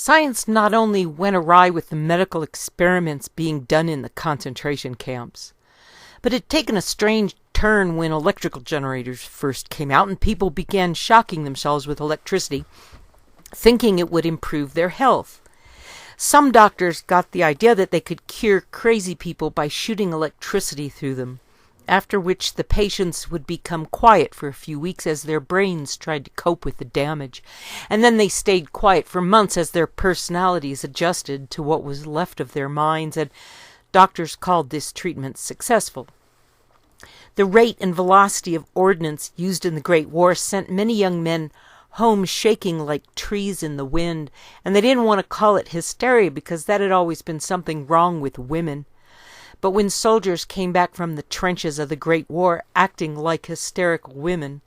Science not only went awry with the medical experiments being done in the concentration camps, but it had taken a strange turn when electrical generators first came out and people began shocking themselves with electricity, thinking it would improve their health. Some doctors got the idea that they could cure crazy people by shooting electricity through them, after which the patients would become quiet for a few weeks as their brains tried to cope with the damage, and then they stayed quiet for months as their personalities adjusted to what was left of their minds, and doctors called this treatment successful. The rate and velocity of ordnance used in the Great War sent many young men home shaking like trees in the wind, and they didn't want to call it hysteria because that had always been something wrong with women. But when soldiers came back from the trenches of the Great War acting like hysterical women,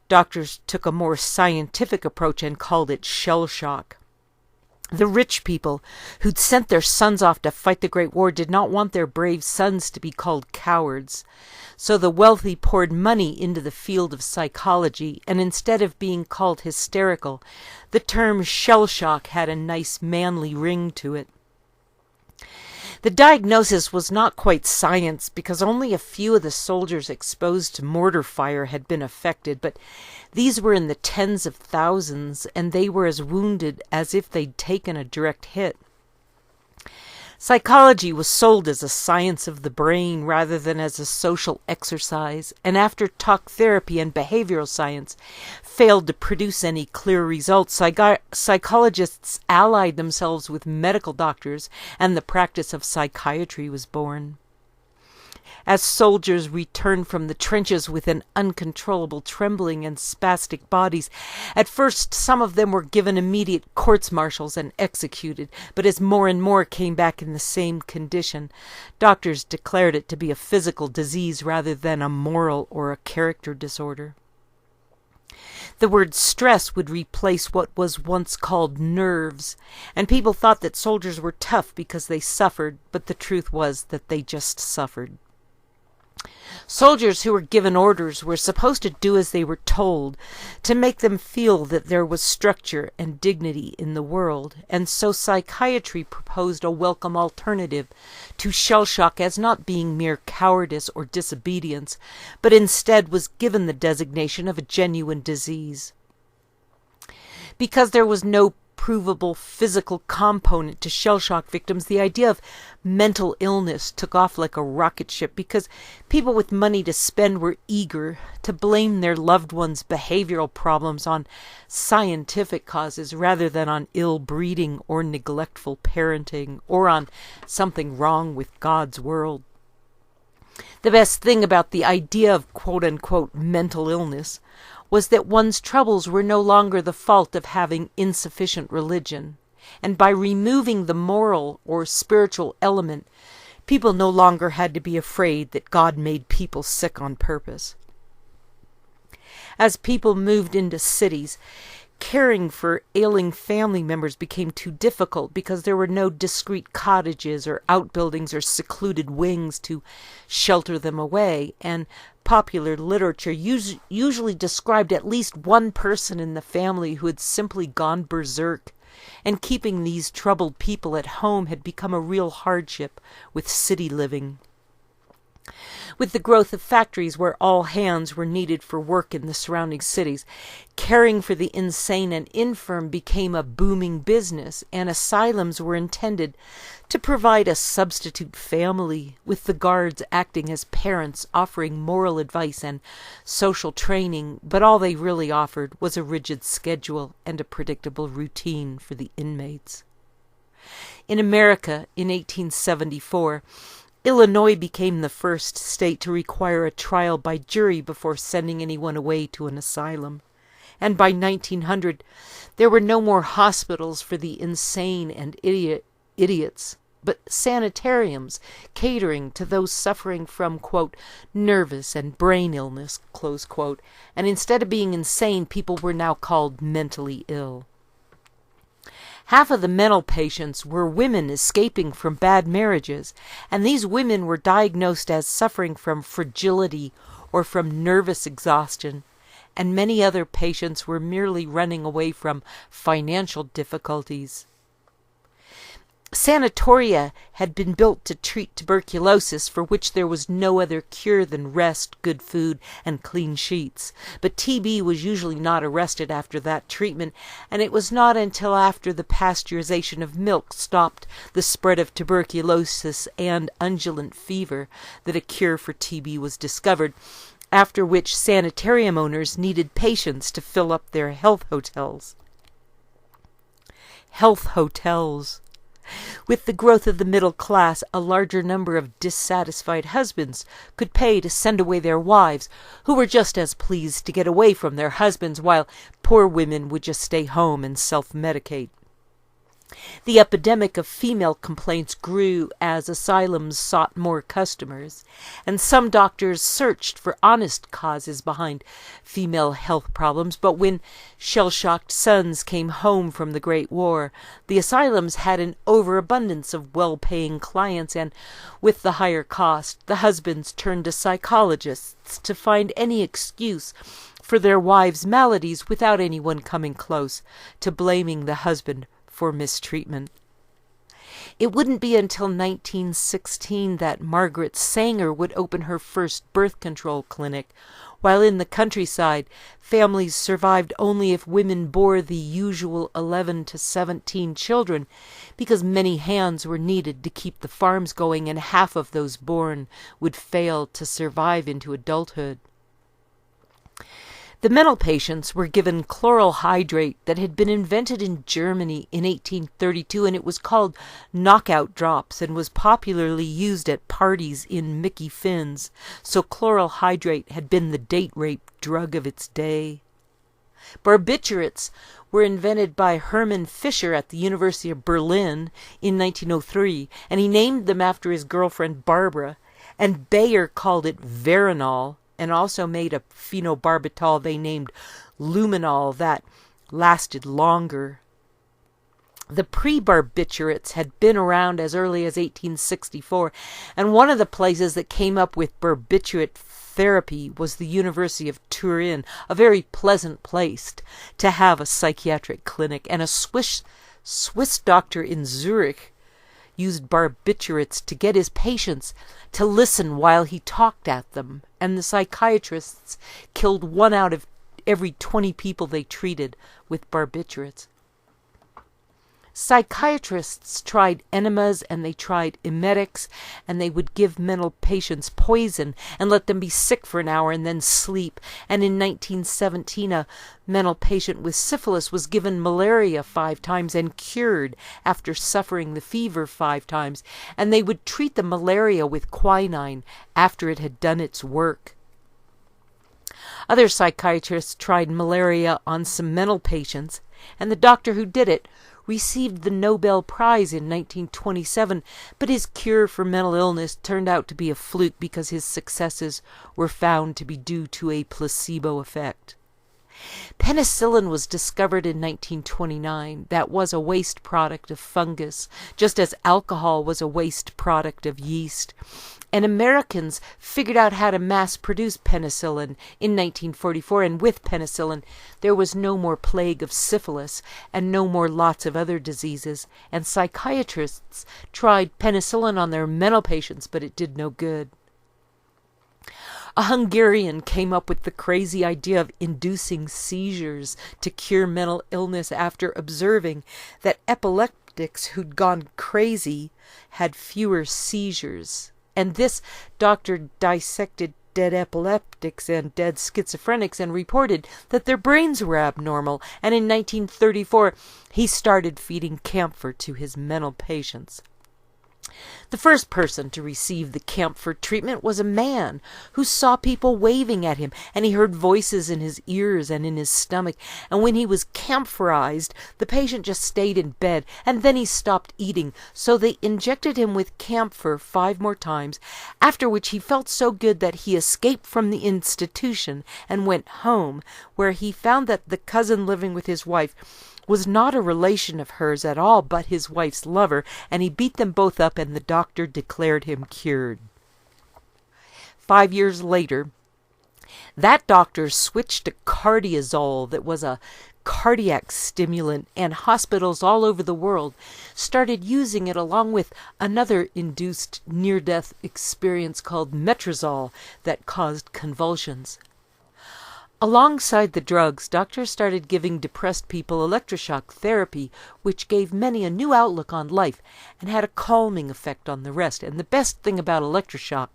doctors took a more scientific approach and called it shell shock. The rich people who'd sent their sons off to fight the Great War did not want their brave sons to be called cowards. So the wealthy poured money into the field of psychology, and instead of being called hysterical, the term shell shock had a nice manly ring to it. The diagnosis was not quite science because only a few of the soldiers exposed to mortar fire had been affected, but these were in the tens of thousands, and they were as wounded as if they'd taken a direct hit. Psychology was sold as a science of the brain rather than as a social exercise, and after talk therapy and behavioral science failed to produce any clear results, psychologists allied themselves with medical doctors, and the practice of psychiatry was born. As soldiers returned from the trenches with an uncontrollable trembling and spastic bodies, at first some of them were given immediate courts-martials and executed, but as more and more came back in the same condition, doctors declared it to be a physical disease rather than a moral or a character disorder. The word stress would replace what was once called nerves, and people thought that soldiers were tough because they suffered, but the truth was that they just suffered. Soldiers who were given orders were supposed to do as they were told, to make them feel that there was structure and dignity in the world, and so psychiatry proposed a welcome alternative to shell shock as not being mere cowardice or disobedience, but instead was given the designation of a genuine disease. Because there was no provable physical component to shell shock victims, the idea of mental illness took off like a rocket ship because people with money to spend were eager to blame their loved ones' behavioral problems on scientific causes rather than on ill breeding or neglectful parenting or on something wrong with God's world. The best thing about the idea of quote-unquote mental illness was that one's troubles were no longer the fault of having insufficient religion, and by removing the moral or spiritual element, people no longer had to be afraid that God made people sick on purpose. As people moved into cities, caring for ailing family members became too difficult because there were no discreet cottages or outbuildings or secluded wings to shelter them away, and popular literature usually described at least one person in the family who had simply gone berserk, and keeping these troubled people at home had become a real hardship with city living. With the growth of factories where all hands were needed for work in the surrounding cities, caring for the insane and infirm became a booming business, and asylums were intended to provide a substitute family, with the guards acting as parents offering moral advice and social training, but all they really offered was a rigid schedule and a predictable routine for the inmates. In America, in 1874, Illinois became the first state to require a trial by jury before sending anyone away to an asylum. And by 1900, there were no more hospitals for the insane and idiots, but sanitariums catering to those suffering from, quote, nervous and brain illness, close quote, and instead of being insane, people were now called mentally ill. Half of the mental patients were women escaping from bad marriages, and these women were diagnosed as suffering from fragility or from nervous exhaustion, and many other patients were merely running away from financial difficulties. Sanatoria had been built to treat tuberculosis, for which there was no other cure than rest, good food, and clean sheets. But TB was usually not arrested after that treatment, and it was not until after the pasteurization of milk stopped the spread of tuberculosis and undulant fever that a cure for TB was discovered, after which sanitarium owners needed patients to fill up their health hotels. Health hotels. With the growth of the middle class, a larger number of dissatisfied husbands could pay to send away their wives, who were just as pleased to get away from their husbands, while poor women would just stay home and self-medicate. The epidemic of female complaints grew as asylums sought more customers, and some doctors searched for honest causes behind female health problems, but when shell-shocked sons came home from the Great War, the asylums had an overabundance of well-paying clients, and with the higher cost, the husbands turned to psychologists to find any excuse for their wives' maladies without anyone coming close to blaming the husband for mistreatment. It wouldn't be until 1916 that Margaret Sanger would open her first birth control clinic, while in the countryside, families survived only if women bore the usual 11 to 17 children, because many hands were needed to keep the farms going, and half of those born would fail to survive into adulthood. The mental patients were given chloral hydrate that had been invented in Germany in 1832, and it was called knockout drops and was popularly used at parties in Mickey Finn's, so chloral hydrate had been the date rape drug of its day. Barbiturates were invented by Herman Fischer at the University of Berlin in 1903, and he named them after his girlfriend Barbara, and Bayer called it Veronal, and also made a phenobarbital they named Luminol that lasted longer. The pre-barbiturates had been around as early as 1864, and one of the places that came up with barbiturate therapy was the University of Turin, a very pleasant place to have a psychiatric clinic, and a Swiss doctor in Zurich used barbiturates to get his patients to listen while he talked at them, and the psychiatrists killed 1 out of every 20 people they treated with barbiturates. Psychiatrists tried enemas and they tried emetics, and they would give mental patients poison and let them be sick for an hour and then sleep. And in 1917, a mental patient with syphilis was given malaria 5 times and cured after suffering the fever 5 times. And they would treat the malaria with quinine after it had done its work. Other psychiatrists tried malaria on some mental patients, and the doctor who did it received the Nobel Prize in 1927, but his cure for mental illness turned out to be a fluke because his successes were found to be due to a placebo effect. Penicillin was discovered in 1929. That was a waste product of fungus, just as alcohol was a waste product of yeast. And Americans figured out how to mass-produce penicillin in 1944, and with penicillin there was no more plague of syphilis and no more lots of other diseases, and psychiatrists tried penicillin on their mental patients, but it did no good. A Hungarian came up with the crazy idea of inducing seizures to cure mental illness after observing that epileptics who'd gone crazy had fewer seizures. And this doctor dissected dead epileptics and dead schizophrenics and reported that their brains were abnormal. And in 1934, he started feeding camphor to his mental patients. The first person to receive the camphor treatment was a man who saw people waving at him, and he heard voices in his ears and in his stomach, and when he was camphorized, the patient just stayed in bed, and then he stopped eating, so they injected him with camphor 5 more times, after which he felt so good that he escaped from the institution and went home, where he found that the cousin living with his wife was not a relation of hers at all, but his wife's lover, and he beat them both up, and the doctor declared him cured. 5 years later, That doctor switched to cardiazole, that was a cardiac stimulant, and hospitals all over the world started using it along with another induced near-death experience called metrazole that caused convulsions. Alongside the drugs, doctors started giving depressed people electroshock therapy, which gave many a new outlook on life and had a calming effect on the rest. And the best thing about electroshock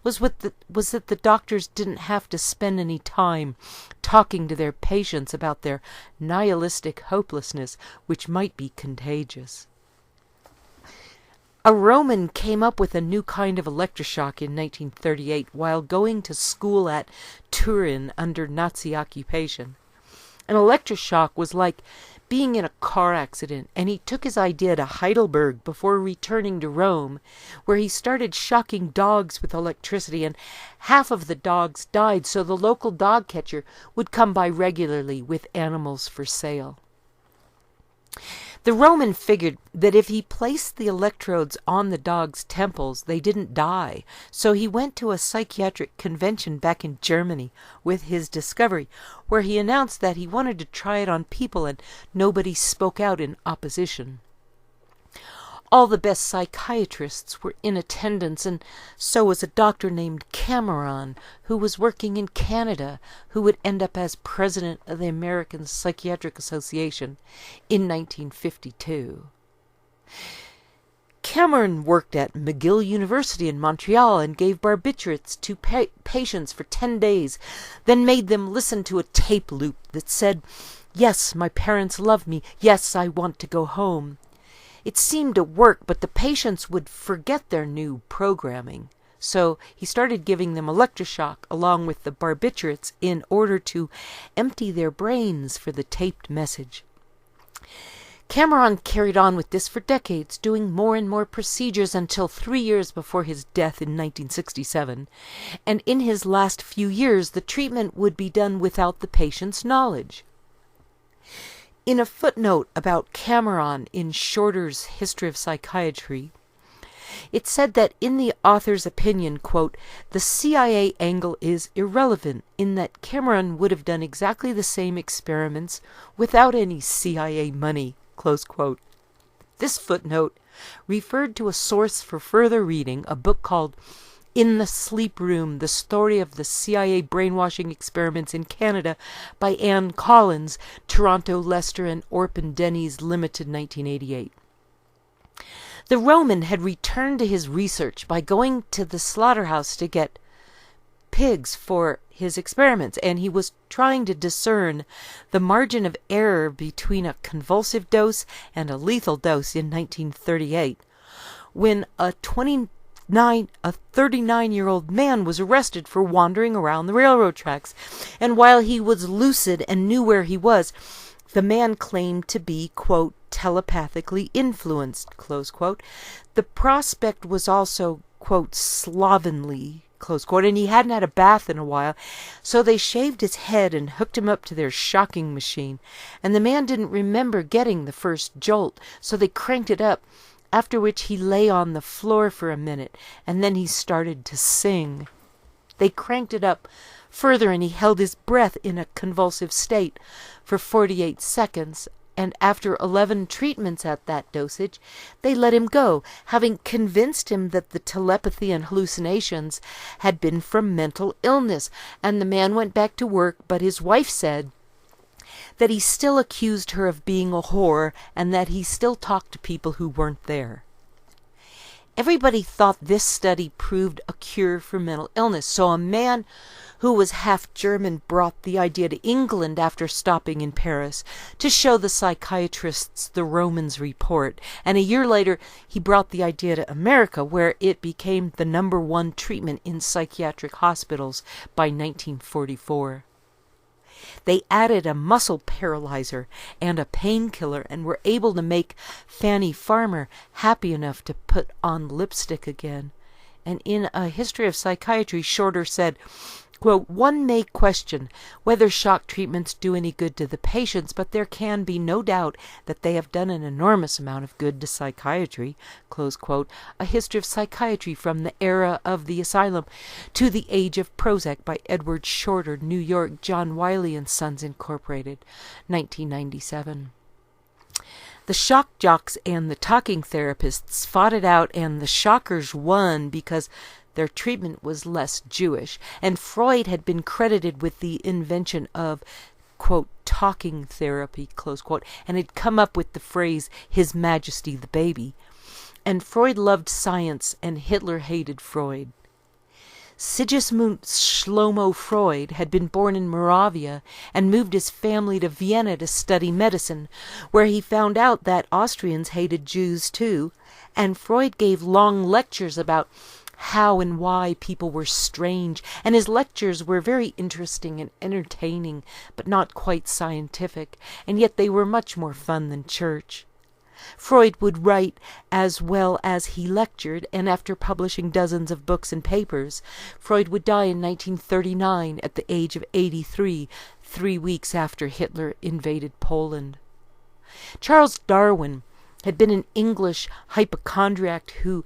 was that the doctors didn't have to spend any time talking to their patients about their nihilistic hopelessness, which might be contagious. A Roman came up with a new kind of electroshock in 1938 while going to school at Turin under Nazi occupation. An electroshock was like being in a car accident, and he took his idea to Heidelberg before returning to Rome, where he started shocking dogs with electricity, and half of the dogs died, so the local dog catcher would come by regularly with animals for sale. The Roman figured that if he placed the electrodes on the dogs' temples, they didn't die. So he went to a psychiatric convention back in Germany with his discovery, where he announced that he wanted to try it on people, and nobody spoke out in opposition. All the best psychiatrists were in attendance, and so was a doctor named Cameron, who was working in Canada, who would end up as president of the American Psychiatric Association in 1952. Cameron worked at McGill University in Montreal and gave barbiturates to patients for 10 days, then made them listen to a tape loop that said, "Yes, my parents love me. Yes, I want to go home." It seemed to work, but the patients would forget their new programming. So he started giving them electroshock along with the barbiturates in order to empty their brains for the taped message. Cameron carried on with this for decades, doing more and more procedures until 3 years before his death in 1967. And in his last few years, the treatment would be done without the patient's knowledge. In a footnote about Cameron in Shorter's History of Psychiatry, it said that in the author's opinion, quote, "the CIA angle is irrelevant in that Cameron would have done exactly the same experiments without any CIA money," close quote. This footnote referred to a source for further reading, a book called In the Sleep Room, The Story of the CIA Brainwashing Experiments in Canada by Anne Collins, Toronto, Leicester and Orpin Denny's Limited, 1988. The Roman had returned to his research by going to the slaughterhouse to get pigs for his experiments, and he was trying to discern the margin of error between a convulsive dose and a lethal dose in 1938, when a 39-year-old man was arrested for wandering around the railroad tracks, and while he was lucid and knew where he was, the man claimed to be, quote, telepathically influenced, close quote. The prospect was also, quote, slovenly, close quote, and he hadn't had a bath in a while, so they shaved his head and hooked him up to their shocking machine, and the man didn't remember getting the first jolt, so they cranked it up, after which he lay on the floor for a minute, and then he started to sing. They cranked it up further, and he held his breath in a convulsive state for 48 seconds, and after 11 treatments at that dosage, they let him go, having convinced him that the telepathy and hallucinations had been from mental illness, and the man went back to work, but his wife said that he still accused her of being a whore and that he still talked to people who weren't there. Everybody thought this study proved a cure for mental illness, so a man who was half German brought the idea to England after stopping in Paris to show the psychiatrists the Romans' report, and a year later he brought the idea to America, where it became the #1 treatment in psychiatric hospitals by 1944. They added a muscle paralyzer and a painkiller and were able to make Fanny Farmer happy enough to put on lipstick again. And in A History of Psychiatry, Shorter said, Quote, one may question whether shock treatments do any good to the patients, but there can be no doubt that they have done an enormous amount of good to psychiatry. Close quote. A History of Psychiatry from the Era of the Asylum to the Age of Prozac by Edward Shorter, New York, John Wiley and Sons Incorporated, 1997. The shock jocks and the talking therapists fought it out, and the shockers won because their treatment was less Jewish, and Freud had been credited with the invention of, quote, talking therapy, close quote, and had come up with the phrase, His Majesty the Baby. And Freud loved science, and Hitler hated Freud. Sigismund Shlomo Freud had been born in Moravia and moved his family to Vienna to study medicine, where he found out that Austrians hated Jews too, and Freud gave long lectures about how and why people were strange, and his lectures were very interesting and entertaining, but not quite scientific, and yet they were much more fun than church. Freud would write as well as he lectured, and after publishing dozens of books and papers, Freud would die in 1939 at the age of 83, 3 weeks after Hitler invaded Poland. Charles Darwin had been an English hypochondriac who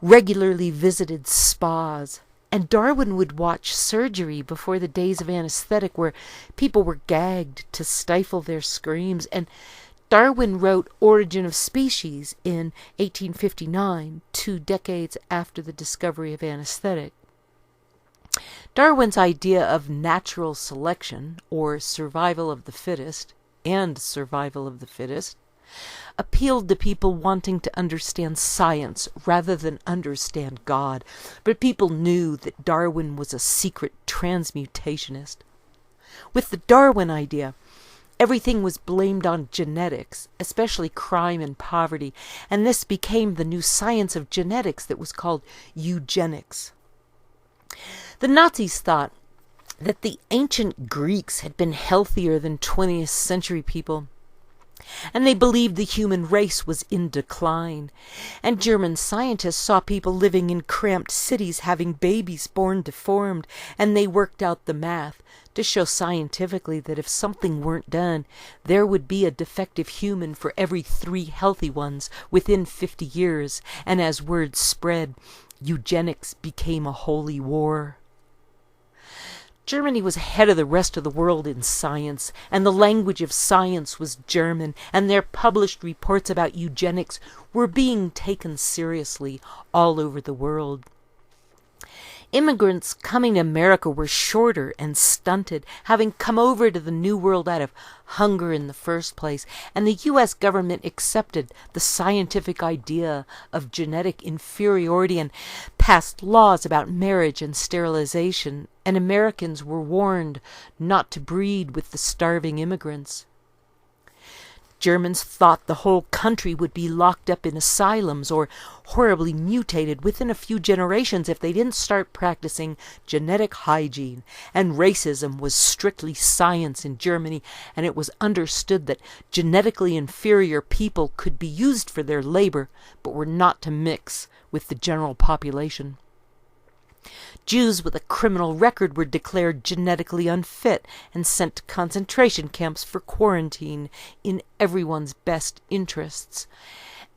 regularly visited spas, and Darwin would watch surgery before the days of anesthetic where people were gagged to stifle their screams, and Darwin wrote Origin of Species in 1859, 2 decades after the discovery of anesthetic. Darwin's idea of natural selection, or survival of the fittest, and survival of the fittest, appealed to people wanting to understand science rather than understand God, but people knew that Darwin was a secret transmutationist. With the Darwin idea, everything was blamed on genetics, especially crime and poverty, and this became the new science of genetics that was called eugenics. The Nazis thought that the ancient Greeks had been healthier than 20th century people, and they believed the human race was in decline. And German scientists saw people living in cramped cities having babies born deformed, and they worked out the math to show scientifically that if something weren't done, there would be a defective human for every 3 healthy ones within 50 years, and as word spread, eugenics became a holy war. Germany was ahead of the rest of the world in science, and the language of science was German, and their published reports about eugenics were being taken seriously all over the world. Immigrants coming to America were shorter and stunted, having come over to the New World out of hunger in the first place, and the U.S. government accepted the scientific idea of genetic inferiority and passed laws about marriage and sterilization, and Americans were warned not to breed with the starving immigrants. Germans thought the whole country would be locked up in asylums or horribly mutated within a few generations if they didn't start practicing genetic hygiene, and racism was strictly science in Germany, and it was understood that genetically inferior people could be used for their labor, but were not to mix with the general population. Jews with a criminal record were declared genetically unfit and sent to concentration camps for quarantine in everyone's best interests.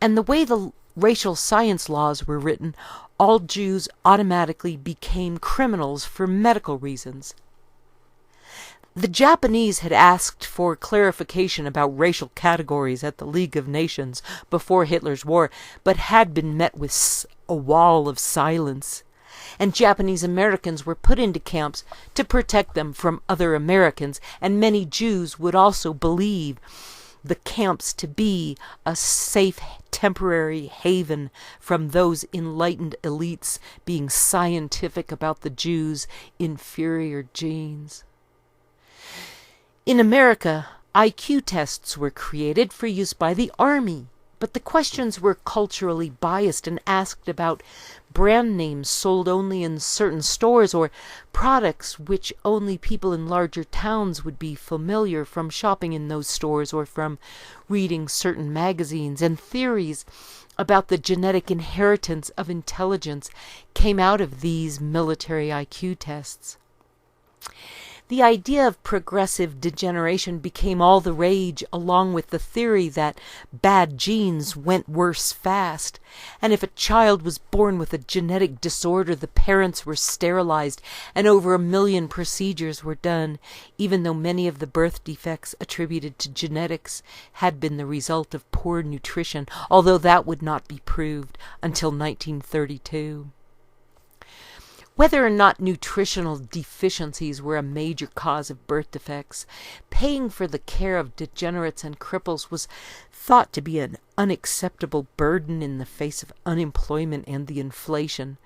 And the way the racial science laws were written, all Jews automatically became criminals for medical reasons. The Japanese had asked for clarification about racial categories at the League of Nations before Hitler's war, but had been met with a wall of silence. And Japanese Americans were put into camps to protect them from other Americans, and many Jews would also believe the camps to be a safe temporary haven from those enlightened elites being scientific about the Jews' inferior genes. In America, IQ tests were created for use by the Army, but the questions were culturally biased and asked about brand names sold only in certain stores or products which only people in larger towns would be familiar from shopping in those stores or from reading certain magazines, and theories about the genetic inheritance of intelligence came out of these military IQ tests. The idea of progressive degeneration became all the rage, along with the theory that bad genes went worse fast, and if a child was born with a genetic disorder, the parents were sterilized and over 1 million procedures were done, even though many of the birth defects attributed to genetics had been the result of poor nutrition, although that would not be proved until 1932. Whether or not nutritional deficiencies were a major cause of birth defects, paying for the care of degenerates and cripples was thought to be an unacceptable burden in the face of unemployment and the inflation.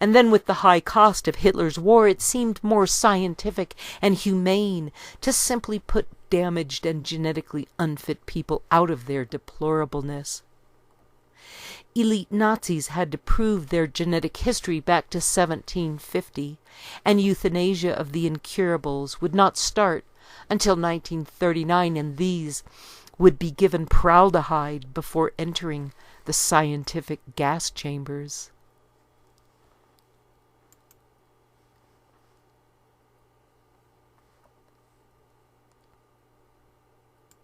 And then with the high cost of Hitler's war, it seemed more scientific and humane to simply put damaged and genetically unfit people out of their deplorableness. Elite Nazis had to prove their genetic history back to 1750, and euthanasia of the incurables would not start until 1939, and these would be given formaldehyde before entering the scientific gas chambers.